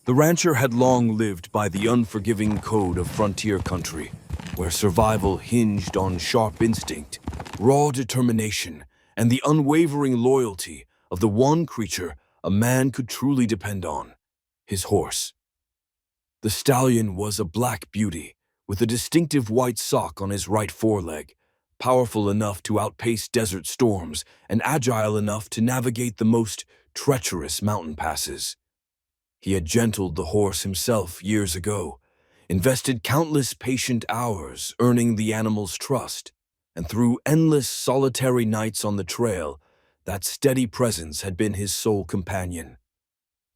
The rancher had long lived by the unforgiving code of frontier country, where survival hinged on sharp instinct, raw determination, and the unwavering loyalty of the one creature a man could truly depend on, his horse. The stallion was a black beauty, with a distinctive white sock on his right foreleg, powerful enough to outpace desert storms and agile enough to navigate the most treacherous mountain passes. He had gentled the horse himself years ago, invested countless patient hours earning the animal's trust, and through endless solitary nights on the trail, that steady presence had been his sole companion.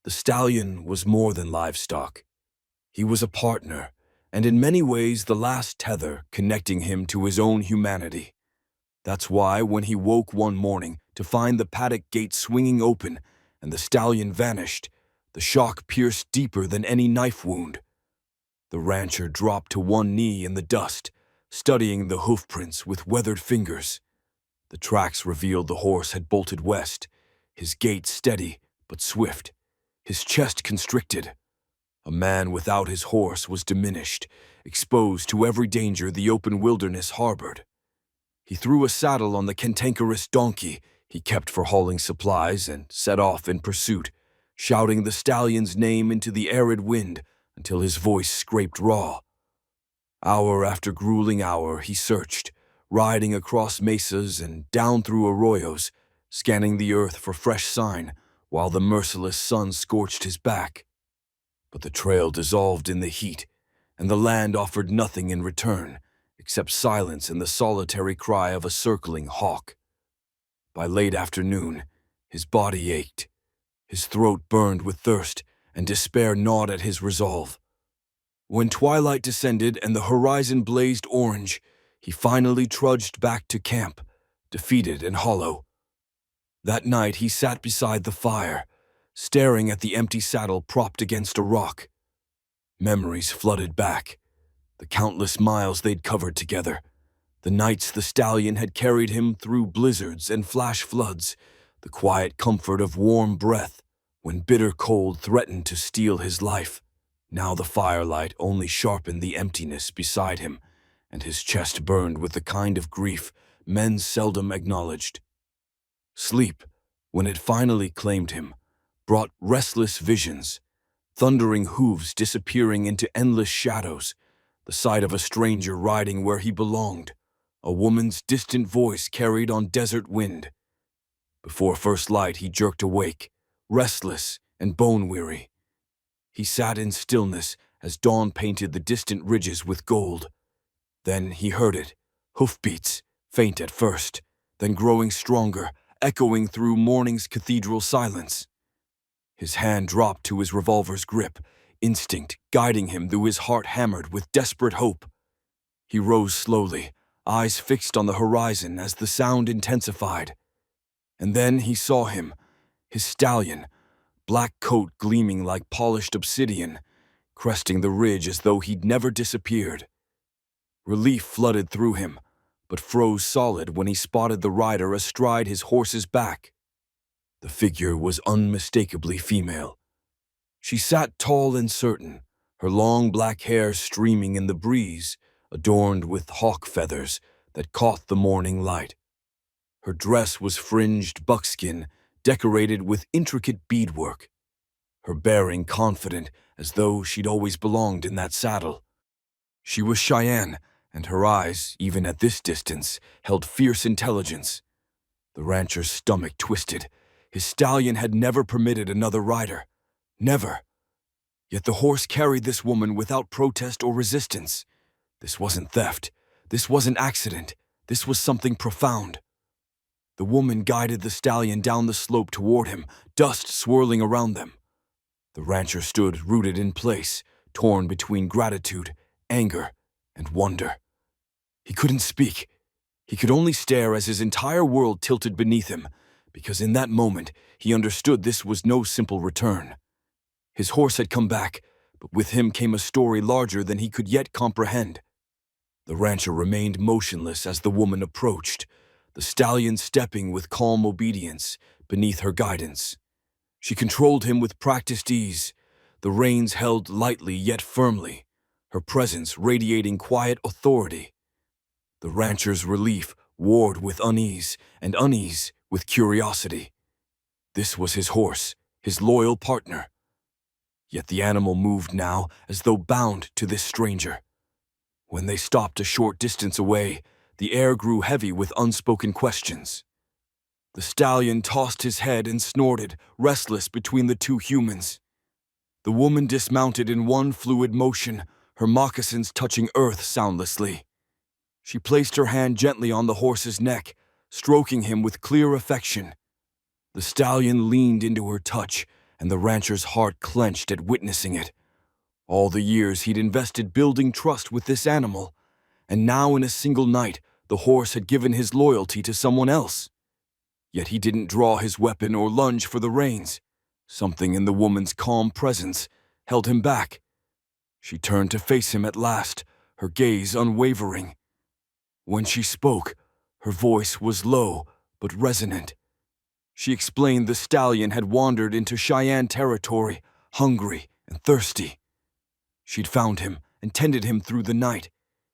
The stallion was more than livestock. He was a partner, and in many ways the last tether connecting him to his own humanity. That's why when he woke one morning to find the paddock gate swinging open and the stallion vanished, the shock pierced deeper than any knife wound. The rancher dropped to one knee in the dust, studying the hoofprints with weathered fingers. The tracks revealed the horse had bolted west, his gait steady but swift, his chest constricted. A man without his horse was diminished, exposed to every danger the open wilderness harbored. He threw a saddle on the cantankerous donkey he kept for hauling supplies and set off in pursuit, shouting the stallion's name into the arid wind until his voice scraped raw. Hour after grueling hour he searched, riding across mesas and down through arroyos, scanning the earth for fresh sign while the merciless sun scorched his back. But the trail dissolved in the heat, and the land offered nothing in return except silence and the solitary cry of a circling hawk. By late afternoon, his body ached. His throat burned with thirst, and despair gnawed at his resolve. When twilight descended and the horizon blazed orange, he finally trudged back to camp, defeated and hollow. That night he sat beside the fire, staring at the empty saddle propped against a rock. Memories flooded back, the countless miles they'd covered together, the nights the stallion had carried him through blizzards and flash floods, the quiet comfort of warm breath when bitter cold threatened to steal his life. Now the firelight only sharpened the emptiness beside him, and his chest burned with the kind of grief men seldom acknowledged. Sleep, when it finally claimed him, brought restless visions, thundering hooves disappearing into endless shadows, the sight of a stranger riding where he belonged, a woman's distant voice carried on desert wind. Before first light he jerked awake, restless and bone-weary. He sat in stillness as dawn painted the distant ridges with gold. Then he heard it, hoofbeats, faint at first, then growing stronger, echoing through morning's cathedral silence. His hand dropped to his revolver's grip, instinct guiding him through his heart hammered with desperate hope. He rose slowly, eyes fixed on the horizon as the sound intensified. And then he saw him, his stallion, black coat gleaming like polished obsidian, cresting the ridge as though he'd never disappeared. Relief flooded through him, but froze solid when he spotted the rider astride his horse's back. The figure was unmistakably female. She sat tall and certain, her long black hair streaming in the breeze, adorned with hawk feathers that caught the morning light. Her dress was fringed buckskin, decorated with intricate beadwork. Her bearing confident, as though she'd always belonged in that saddle. She was Cheyenne, and her eyes, even at this distance, held fierce intelligence. The rancher's stomach twisted. His stallion had never permitted another rider. Never. Yet the horse carried this woman without protest or resistance. This wasn't theft. This wasn't accident. This was something profound. The woman guided the stallion down the slope toward him, dust swirling around them. The rancher stood rooted in place, torn between gratitude, anger, and wonder. He couldn't speak. He could only stare as his entire world tilted beneath him, because in that moment he understood this was no simple return. His horse had come back, but with him came a story larger than he could yet comprehend. The rancher remained motionless as the woman approached, the stallion stepping with calm obedience beneath her guidance. She controlled him with practiced ease, the reins held lightly yet firmly, her presence radiating quiet authority. The rancher's relief warred with unease, and unease with curiosity. This was his horse, his loyal partner. Yet the animal moved now as though bound to this stranger. When they stopped a short distance away, the air grew heavy with unspoken questions. The stallion tossed his head and snorted, restless between the two humans. The woman dismounted in one fluid motion, her moccasins touching earth soundlessly. She placed her hand gently on the horse's neck, stroking him with clear affection. The stallion leaned into her touch, and the rancher's heart clenched at witnessing it. All the years he'd invested building trust with this animal, and now in a single night the horse had given his loyalty to someone else. Yet he didn't draw his weapon or lunge for the reins. Something in the woman's calm presence held him back. She turned to face him at last, her gaze unwavering. When she spoke, her voice was low but resonant. She explained the stallion had wandered into Cheyenne territory, hungry and thirsty. She'd found him and tended him through the night,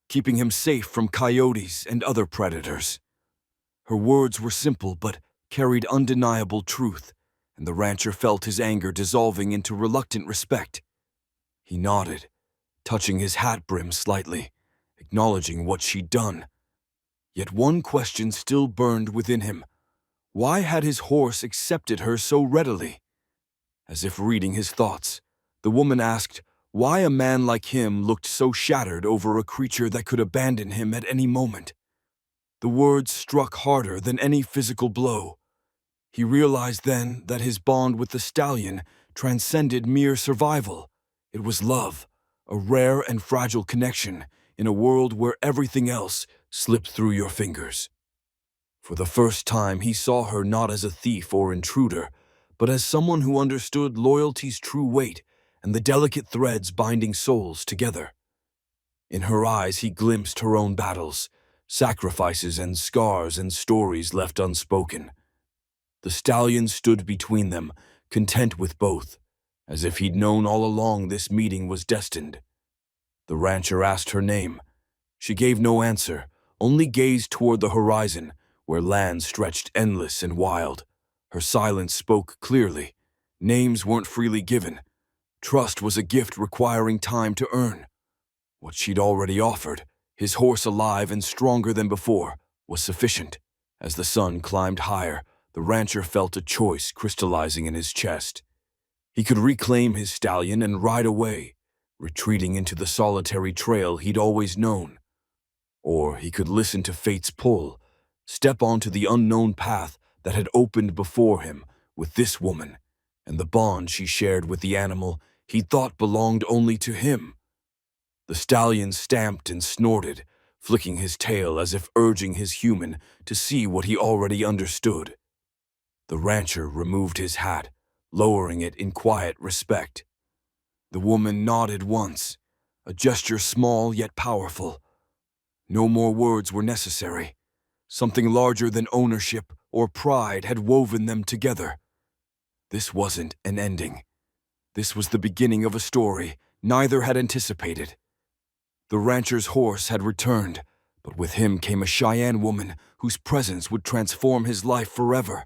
keeping him safe from coyotes and other predators. Her words were simple but carried undeniable truth, and the rancher felt his anger dissolving into reluctant respect. He nodded, touching his hat brim slightly, acknowledging what she'd done. Yet one question still burned within him. Why had his horse accepted her so readily? As if reading his thoughts, the woman asked why a man like him looked so shattered over a creature that could abandon him at any moment. The words struck harder than any physical blow. He realized then that his bond with the stallion transcended mere survival. It was love, a rare and fragile connection in a world where everything else slipped through your fingers. For the first time, he saw her not as a thief or intruder, but as someone who understood loyalty's true weight and the delicate threads binding souls together. In her eyes, he glimpsed her own battles, sacrifices and scars and stories left unspoken. The stallion stood between them, content with both, as if he'd known all along this meeting was destined. The rancher asked her name. She gave no answer, only gazed toward the horizon, where land stretched endless and wild. Her silence spoke clearly. Names weren't freely given. Trust was a gift requiring time to earn. What she'd already offered, his horse alive and stronger than before, was sufficient. As the sun climbed higher, the rancher felt a choice crystallizing in his chest. He could reclaim his stallion and ride away, retreating into the solitary trail he'd always known. Or he could listen to fate's pull, step onto the unknown path that had opened before him with this woman, and the bond she shared with the animal he thought belonged only to him. The stallion stamped and snorted, flicking his tail as if urging his human to see what he already understood. The rancher removed his hat, lowering it in quiet respect. The woman nodded once, a gesture small yet powerful. No more words were necessary. Something larger than ownership or pride had woven them together. This wasn't an ending. This was the beginning of a story neither had anticipated. The rancher's horse had returned, but with him came a Cheyenne woman whose presence would transform his life forever.